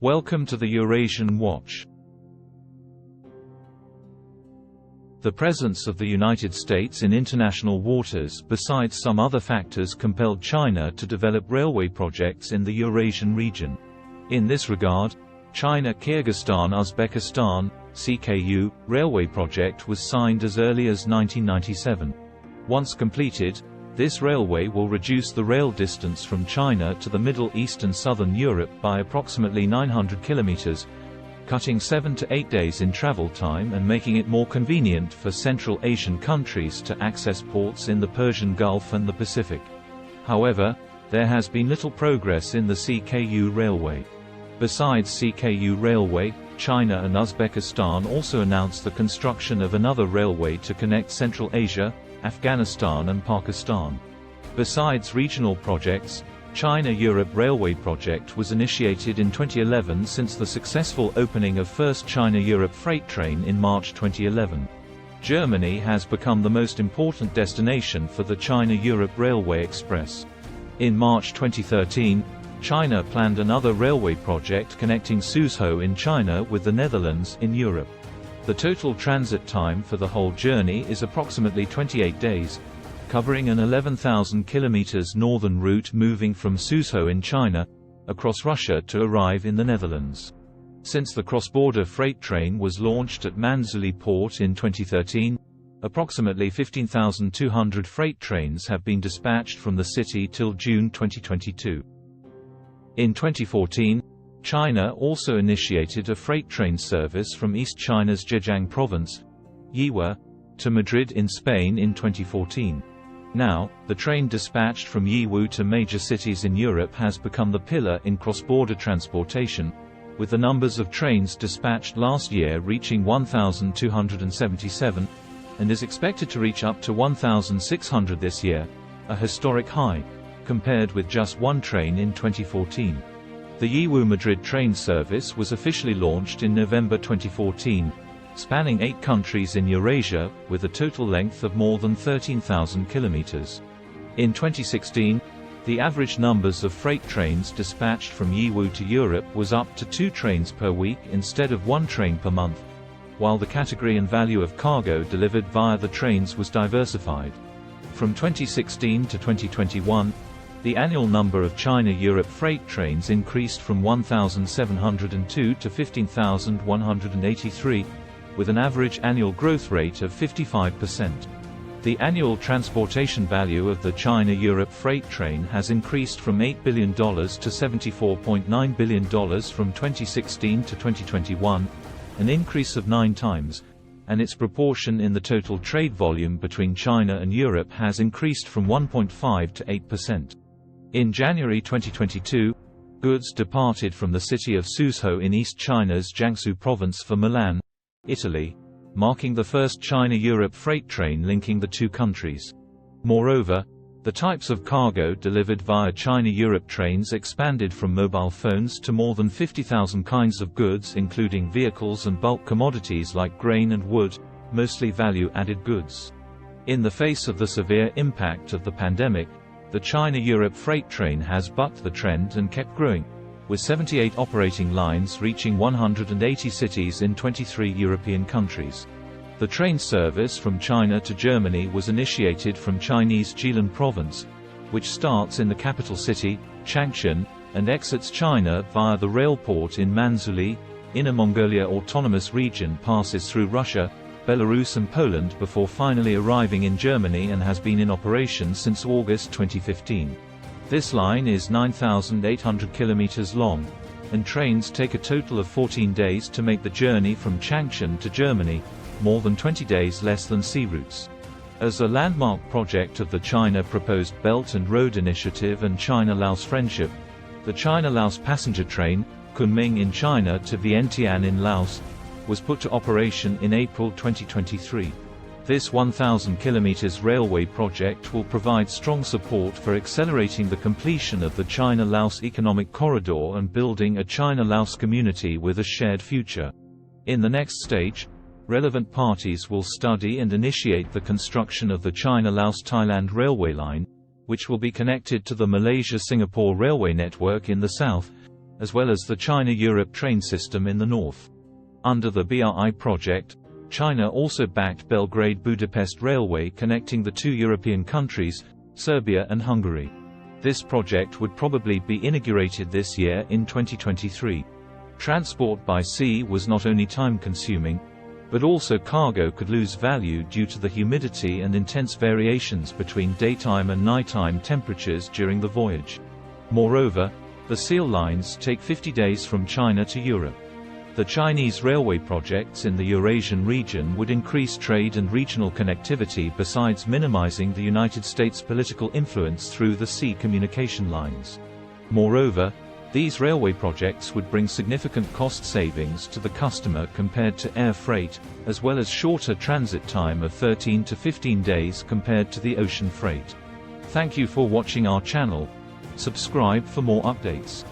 Welcome to the Eurasian Watch. The presence of the United States in international waters, besides some other factors, compelled China to develop railway projects in the Eurasian region. In this regard, China-Kyrgyzstan-Uzbekistan (CKU) railway project was signed as early as 1997. Once completed, this railway will reduce the rail distance from China to the Middle East and southern Europe by approximately 900 kilometers, cutting 7 to 8 days in travel time and making it more convenient for Central Asian countries to access ports in the Persian Gulf and the Pacific. However, there has been little progress in the CKU railway. Besides CKU railway, China and Uzbekistan also announced the construction of another railway to connect Central Asia, Afghanistan and Pakistan. Besides regional projects, China-Europe Railway project was initiated in 2011 since the successful opening of first China-Europe freight train in March 2011. Germany has become the most important destination for the China-Europe Railway Express. In March 2013, China planned another railway project connecting Suzhou in China with the Netherlands in Europe. The total transit time for the whole journey is approximately 28 days, covering an 11,000 km northern route moving from Suzhou in China, across Russia to arrive in the Netherlands. Since the cross-border freight train was launched at Manzhouli port in 2013, approximately 15,200 freight trains have been dispatched from the city till June 2022. In 2014, China also initiated a freight train service from East China's Zhejiang province, Yiwu, to Madrid in Spain in 2014. Now, the train dispatched from Yiwu to major cities in Europe has become the pillar in cross-border transportation, with the numbers of trains dispatched last year reaching 1,277, and is expected to reach up to 1,600 this year, a historic high, compared with just one train in 2014. The Yiwu-Madrid train service was officially launched in November 2014, spanning 8 countries in Eurasia, with a total length of more than 13,000 kilometers. In 2016, the average numbers of freight trains dispatched from Yiwu to Europe was up to 2 trains per week instead of 1 train per month, while the category and value of cargo delivered via the trains was diversified. From 2016 to 2021, the annual number of China-Europe freight trains increased from 1,702 to 15,183, with an average annual growth rate of 55%. The annual transportation value of the China-Europe freight train has increased from $8 billion to $74.9 billion from 2016 to 2021, an increase of 9 times, and its proportion in the total trade volume between China and Europe has increased from 1.5 to 8%. In January 2022, goods departed from the city of Suzhou in East China's Jiangsu province for Milan, Italy, marking the first China-Europe freight train linking the two countries. Moreover, the types of cargo delivered via China-Europe trains expanded from mobile phones to more than 50,000 kinds of goods, including vehicles and bulk commodities like grain and wood, mostly value-added goods. In the face of the severe impact of the pandemic, the China-Europe freight train has bucked the trend and kept growing, with 78 operating lines reaching 180 cities in 23 European countries. The train service from China to Germany was initiated from Chinese Jilin province, which starts in the capital city, Changchun, and exits China via the rail port in Manzhouli. Inner Mongolia Autonomous Region passes through Russia, Belarus and Poland before finally arriving in Germany and has been in operation since August 2015. This line is 9,800 kilometers long, and trains take a total of 14 days to make the journey from Changchun to Germany, more than 20 days less than sea routes. As a landmark project of the China proposed Belt and Road Initiative and China-Laos Friendship, the China-Laos passenger train, Kunming in China to Vientiane in Laos, was put to operation in April 2023. This 1,000 km railway project will provide strong support for accelerating the completion of the China-Laos economic corridor and building a China-Laos community with a shared future. In the next stage, relevant parties will study and initiate the construction of the China-Laos-Thailand railway line, which will be connected to the Malaysia-Singapore railway network in the south, as well as the China-Europe train system in the north. Under the BRI project, China also backed Belgrade-Budapest Railway connecting the two European countries, Serbia and Hungary. This project would probably be inaugurated this year in 2023. Transport by sea was not only time-consuming, but also cargo could lose value due to the humidity and intense variations between daytime and nighttime temperatures during the voyage. Moreover, the seal lines take 50 days from China to Europe. The Chinese railway projects in the Eurasian region would increase trade and regional connectivity besides minimizing the United States' political influence through the sea communication lines. Moreover, these railway projects would bring significant cost savings to the customer compared to air freight, as well as shorter transit time of 13 to 15 days compared to the ocean freight. Thank you for watching our channel. Subscribe for more updates.